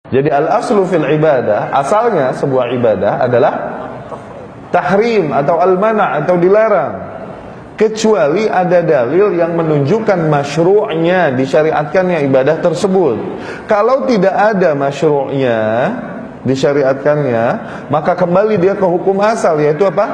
Jadi al-aslu fil ibadah, asalnya sebuah ibadah adalah tahrim atau al-mana' atau dilarang, kecuali ada dalil yang menunjukkan masyru'nya, disyariatkannya ibadah tersebut. Kalau tidak ada masyru'nya, disyariatkannya, maka kembali dia ke hukum asal, yaitu apa?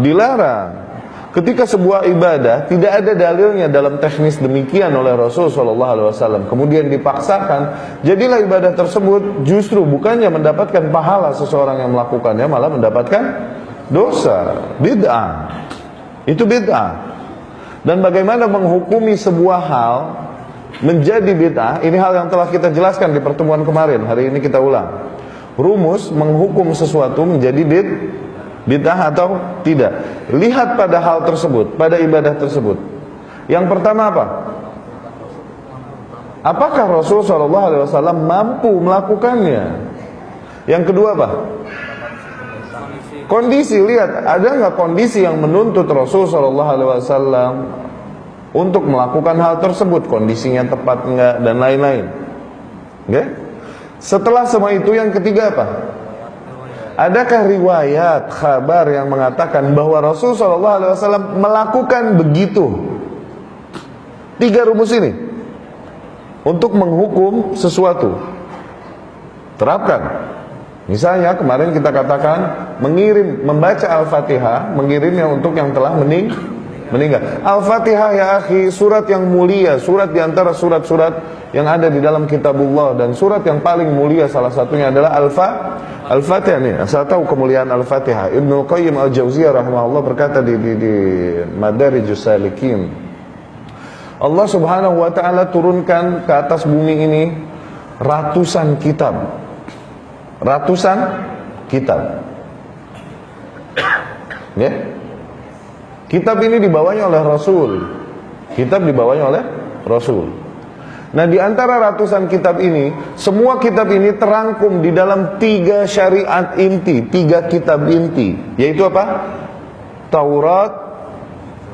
Dilarang. Ketika sebuah ibadah tidak ada dalilnya dalam teknis demikian oleh Rasul SAW, kemudian dipaksakan, jadilah ibadah tersebut justru bukannya mendapatkan pahala seseorang yang melakukannya, malah mendapatkan dosa, bid'ah. Itu bid'ah. Dan bagaimana menghukumi sebuah hal menjadi bid'ah, ini hal yang telah kita jelaskan di pertemuan kemarin. Hari ini kita ulang. Rumus menghukum sesuatu menjadi bid'ah atau tidak, lihat pada hal tersebut, pada ibadah tersebut. Yang pertama apa? Apakah Rasul SAW mampu melakukannya? Yang kedua apa? Kondisi, lihat, ada nggak kondisi yang menuntut Rasul SAW untuk melakukan hal tersebut? Kondisinya tepat nggak, dan lain-lain. Oke? Setelah semua itu, yang ketiga apa? Adakah riwayat, kabar yang mengatakan bahwa Rasul SAW melakukan begitu? 3 rumus ini untuk menghukum sesuatu, terapkan. Misalnya kemarin kita katakan membaca Al-Fatihah, mengirimnya untuk yang telah meninggal. Al-Fatihah ya akhi, surat yang mulia, surat diantara surat-surat yang ada di dalam kitabullah, dan surat yang paling mulia salah satunya adalah Al-Fatihah nih. Saya tahu kemuliaan Al-Fatihah. Ibnu Qayyim Al-Jauziyah rahimahullah berkata di Madarijus Salikin, Allah Subhanahu wa taala turunkan ke atas bumi ini ratusan kitab. Ratusan kitab. Ya. Kitab ini dibawanya oleh Rasul. Kitab dibawanya oleh Rasul. Nah, di antara ratusan kitab ini, semua kitab ini terangkum di dalam 3 syariat inti, 3 kitab inti, yaitu apa? Taurat,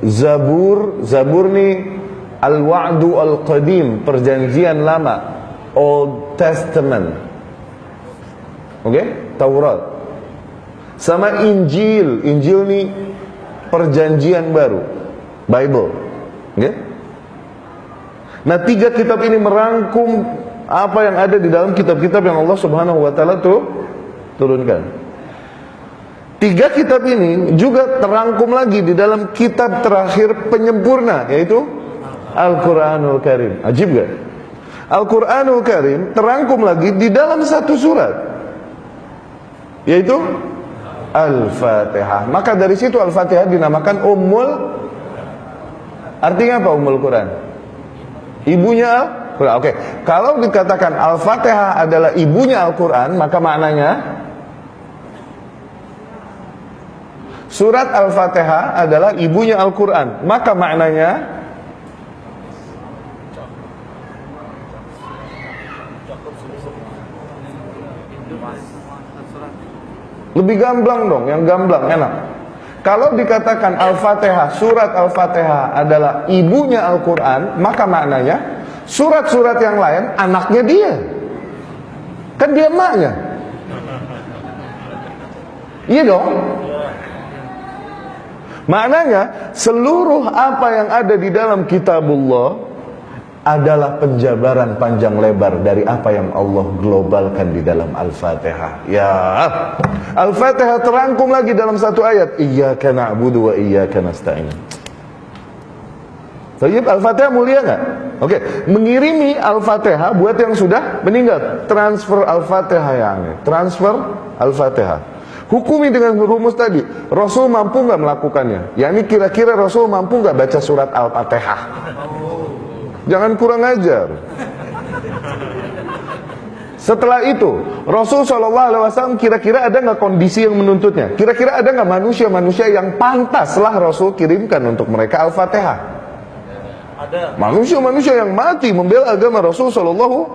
Zabur ni Al-Wa'du Al-Qadim, perjanjian lama, Old Testament. Oke? Taurat. Sama Injil ni perjanjian baru, Bible. Oke? Nah, 3 kitab ini merangkum apa yang ada di dalam kitab-kitab yang Allah Subhanahu wa taala turunkan. 3 kitab ini juga terangkum lagi di dalam kitab terakhir penyempurna, yaitu Al-Qur'anul Karim. Ajib gak? Al-Qur'anul Karim terangkum lagi di dalam 1 surat, yaitu Al-Fatihah. Maka dari situ Al-Fatihah dinamakan artinya apa Ummul Quran? Ibunya Al-Quran. Oke. Kalau dikatakan Al-Fatihah adalah ibunya Al-Quran, maka maknanya surat Al-Fatihah adalah ibunya Al-Quran. Maka maknanya lebih gamblang dong, yang gamblang enak. Kalau dikatakan Al-Fatihah, surat Al-Fatihah adalah ibunya Al-Quran, maka maknanya surat-surat yang lain anaknya dia. Kan dia emaknya. Iya dong. Maknanya seluruh apa yang ada di dalam kitabullah adalah penjabaran panjang lebar dari apa yang Allah globalkan di dalam Al-Fatihah. Ya, Al-Fatihah terangkum lagi dalam 1 ayat, Iyyaka na'budu wa iyyaka nasta'in. Tayyib, Al-Fatihah mulia nggak? Oke, mengirimi Al-Fatihah buat yang sudah meninggal, transfer Al-Fatihah transfer Al-Fatihah. Hukumi dengan rumus tadi, Rasul mampu nggak melakukannya? Yani kira-kira Rasul mampu nggak baca surat Al-Fatihah? Jangan kurang ajar. Setelah itu, Rasul SAW kira-kira ada nggak kondisi yang menuntutnya? Kira-kira ada nggak manusia-manusia yang pantaslah Rasul kirimkan untuk mereka Al-Fatihah? Ada. Manusia-manusia yang mati membela agama Rasul SAW.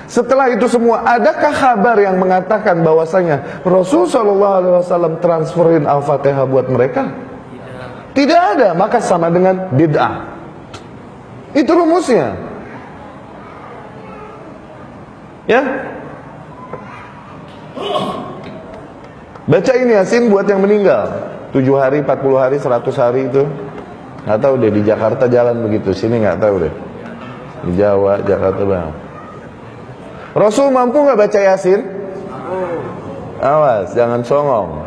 Setelah itu semua, adakah kabar yang mengatakan bahwasanya Rasul SAW transferin Al-Fatihah buat mereka? Tidak ada, maka sama dengan bid'ah. Itu rumusnya. Ya, bacain Yasin buat yang meninggal 7 hari, 40 hari, 100 hari itu. Nggak tahu deh, di Jakarta jalan begitu, sini nggak tahu deh. Di Jawa, Jakarta bang. Rasul mampu nggak baca Yasin? Awas, jangan songong.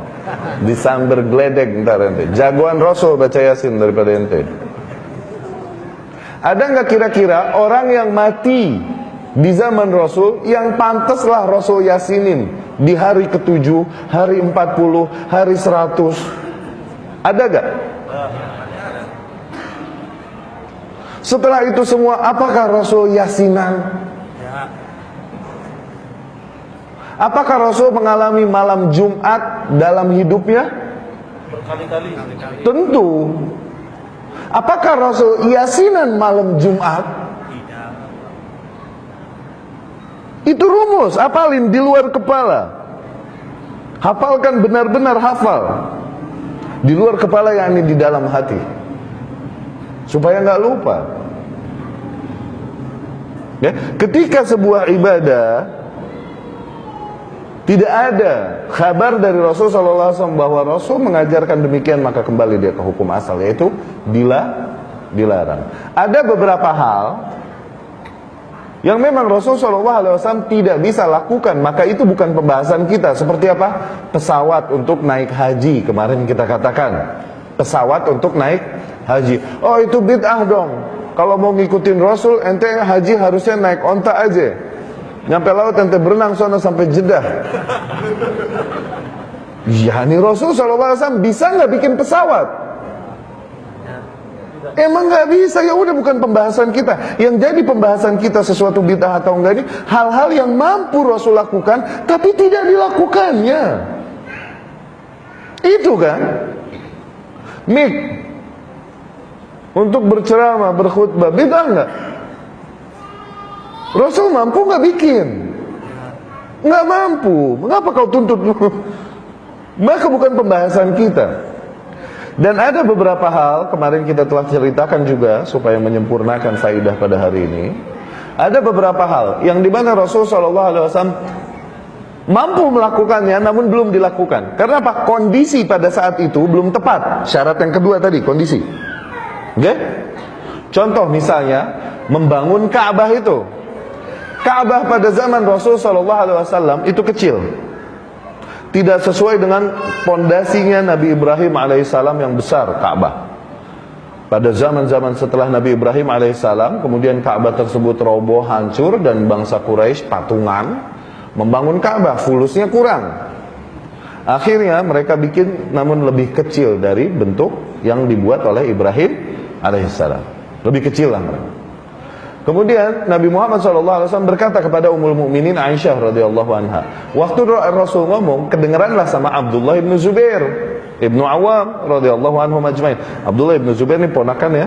Disamber geledek ntar ente. Jagoan Rasul baca Yasin daripada ente. Ada nggak kira-kira orang yang mati di zaman Rasul yang pantaslah Rasul Yasinin di hari ke-7, hari 40, hari 100? Ada gak? Setelah itu semua, apakah Rasul Yasinan? Apakah Rasul mengalami malam Jumat dalam hidupnya? Berkali-kali. Tentu. Apakah Rasul Yasinan malam Jumat? Itu rumus, hafalin di luar kepala. Hafalkan benar-benar hafal. Di luar kepala, yakni di dalam hati, supaya nggak lupa. Ya, ketika sebuah ibadah tidak ada kabar dari Rasul SAW bahwa Rasul mengajarkan demikian, maka kembali dia ke hukum asal, yaitu dilarang. Ada beberapa hal yang memang Rasul SAW tidak bisa lakukan, maka itu bukan pembahasan kita. Seperti apa? Pesawat untuk naik haji, kemarin kita katakan pesawat untuk naik haji. Oh, itu bid'ah dong. Kalau mau ngikutin Rasul, ente haji harusnya naik onta aja, nyampe laut ente berenang sana sampai Jeddah. Ya, nih Rasul SAW bisa nggak bikin pesawat? Emang nggak bisa. Ya udah, bukan pembahasan kita. Yang jadi pembahasan kita sesuatu bid'ah atau enggak ini hal-hal yang mampu Rasul lakukan tapi tidak dilakukannya. Itu kan mik untuk berceramah, berkhutbah, bid'ah enggak? Rasul mampu nggak bikin? Nggak mampu. Mengapa kau tuntut? Maka bukan pembahasan kita. Dan ada beberapa hal, kemarin kita telah ceritakan juga supaya menyempurnakan faidah pada hari ini. Ada beberapa hal yang dimana Rasul SAW mampu melakukannya namun belum dilakukan. Karena apa? Kondisi pada saat itu belum tepat. Syarat yang kedua tadi, kondisi. Oke? Contoh misalnya membangun Ka'bah itu. Ka'bah pada zaman Rasul SAW itu kecil, tidak sesuai dengan pondasinya Nabi Ibrahim alaihissalam yang besar Ka'bah. Pada zaman-zaman setelah Nabi Ibrahim alaihissalam, kemudian Ka'bah tersebut roboh, hancur, dan bangsa Quraisy patungan membangun Ka'bah, fulusnya kurang. Akhirnya mereka bikin namun lebih kecil dari bentuk yang dibuat oleh Ibrahim alaihissalam. Lebih kecil lah mereka. Kemudian Nabi Muhammad SAW berkata kepada Ummul Mukminin Aisyah radhiyallahu anha, waktu Rasul ngomong, kedengeranlah sama Abdullah ibn Zubair ibnu Awam radhiyallahu anhu majmain. Abdullah ibn Zubair ini ponakan ya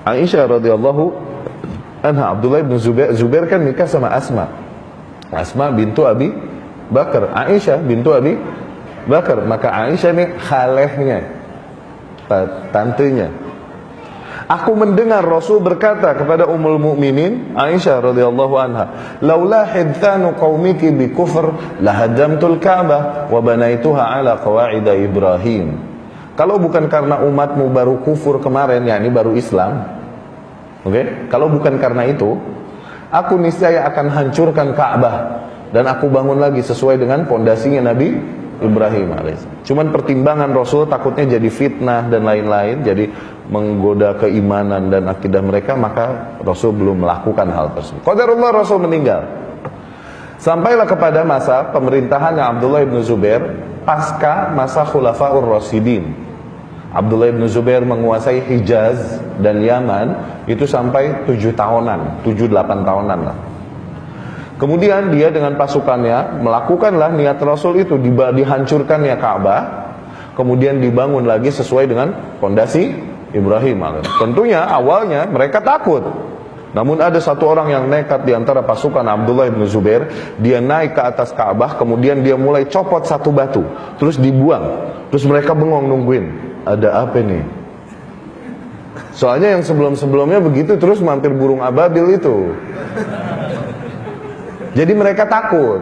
Aisyah radhiyallahu anha. Abdullah ibn Zubair kan nikah sama Asma bintu Abi Bakar, Aisyah bintu Abi Bakar. Maka Aisyah ini khalehnya, tantenya. Aku mendengar Rasul berkata kepada Ummul Mukminin Aisyah radhiyallahu anha, "Laula hidthanu qaumiki bi kufr lahadamtul Ka'bah wa banaituha ala qawaid Ibrahim." Kalau bukan karena umatmu baru kufur kemarin, yakni baru Islam, oke? Kalau bukan karena itu, aku niscaya akan hancurkan Ka'bah dan aku bangun lagi sesuai dengan pondasinya Nabi Ibrahim alaihissalam. Cuman pertimbangan Rasul takutnya jadi fitnah dan lain-lain, jadi menggoda keimanan dan akidah mereka, maka Rasul belum melakukan hal tersebut. Qadarullah, Rasul meninggal. Sampailah kepada masa pemerintahan Abdullah ibn Zubair pasca masa Khulafaur Rasyidin. Abdullah ibn Zubair menguasai Hijaz dan Yaman itu sampai 7 tahunan, 7-8 tahunan lah. Kemudian dia dengan pasukannya melakukanlah niat Rasul itu, dihancurkannya Ka'bah, kemudian dibangun lagi sesuai dengan pondasi Ibrahim. Tentunya awalnya mereka takut, namun ada satu orang yang nekat di antara pasukan Abdullah bin Zubair. Dia naik ke atas Ka'bah, kemudian dia mulai copot satu batu, terus dibuang. Terus mereka bengong nungguin, ada apa nih? Soalnya yang sebelum-sebelumnya begitu terus mampir burung ababil itu. Jadi mereka takut.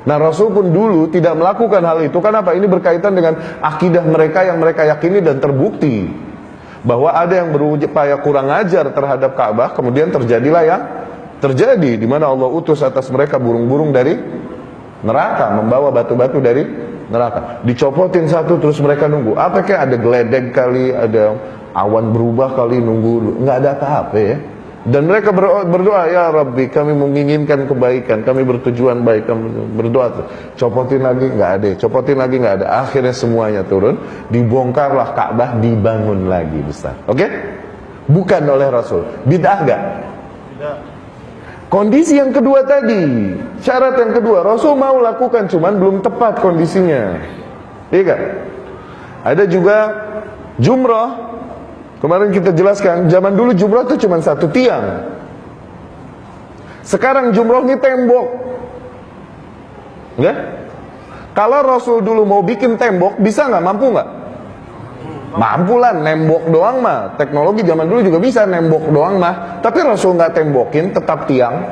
Nah, Rasul pun dulu tidak melakukan hal itu. Kenapa? Ini berkaitan dengan akidah mereka yang mereka yakini dan terbukti bahwa ada yang berupaya kurang ajar terhadap Ka'bah, kemudian terjadilah yang terjadi, di mana Allah utus atas mereka burung-burung dari neraka, membawa batu-batu dari neraka. Dicopotin satu terus mereka nunggu. Apa kayak ada geledek kali, ada awan berubah kali, nunggu, nggak ada apa-apa ya. Dan mereka berdoa, ya Rabbi, kami menginginkan kebaikan, kami bertujuan baik, kami berdoa. Copotin lagi, nggak ada. Copotin lagi, nggak ada. Akhirnya semuanya turun, dibongkarlah Ka'bah, dibangun lagi besar. Oke? Bukan oleh Rasul. Bid'ah nggak? Tidak. Kondisi yang kedua tadi, syarat yang kedua, Rasul mau lakukan, cuman belum tepat kondisinya. Iya kan? Ada juga jumrah. Kemarin kita jelaskan, zaman dulu jumrah itu cuma satu tiang. Sekarang jumrah ini tembok. Ya? Kalau Rasul dulu mau bikin tembok, bisa nggak? Mampu nggak? Mampu lah, nembok doang mah. Teknologi zaman dulu juga bisa nembok doang mah. Tapi Rasul nggak tembokin, tetap tiang.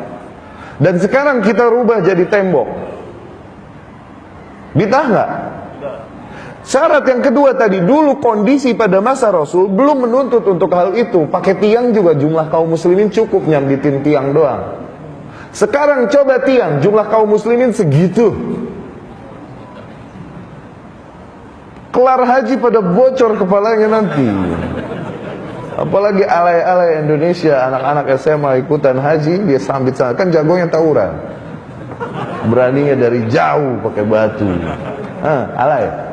Dan sekarang kita rubah jadi tembok. Bid'ah nggak? Syarat yang kedua tadi, dulu kondisi pada masa Rasul belum menuntut untuk hal itu. Pakai tiang juga jumlah kaum muslimin cukup nyambitin tiang doang. Sekarang coba tiang, jumlah kaum muslimin segitu. Kelar haji pada bocor kepalanya nanti. Apalagi alay-alay Indonesia, anak-anak SMA ikutan haji, dia sambit sana. Kan jagonya tawuran. Beraninya dari jauh pakai batu. Alay.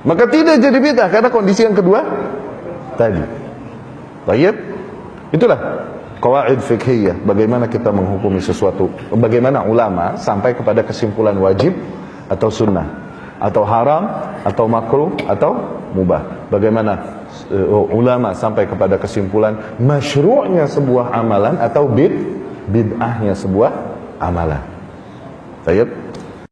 Maka tidak jadi bid'ah karena kondisi yang kedua tadi. Baik, itulah qawaid fiqhiyah, bagaimana kita menghukumi sesuatu, bagaimana ulama sampai kepada kesimpulan wajib atau sunnah, atau haram, atau makruh, atau mubah. Bagaimana ulama sampai kepada kesimpulan masyru'nya sebuah amalan atau bid'ahnya sebuah amalan. Baik.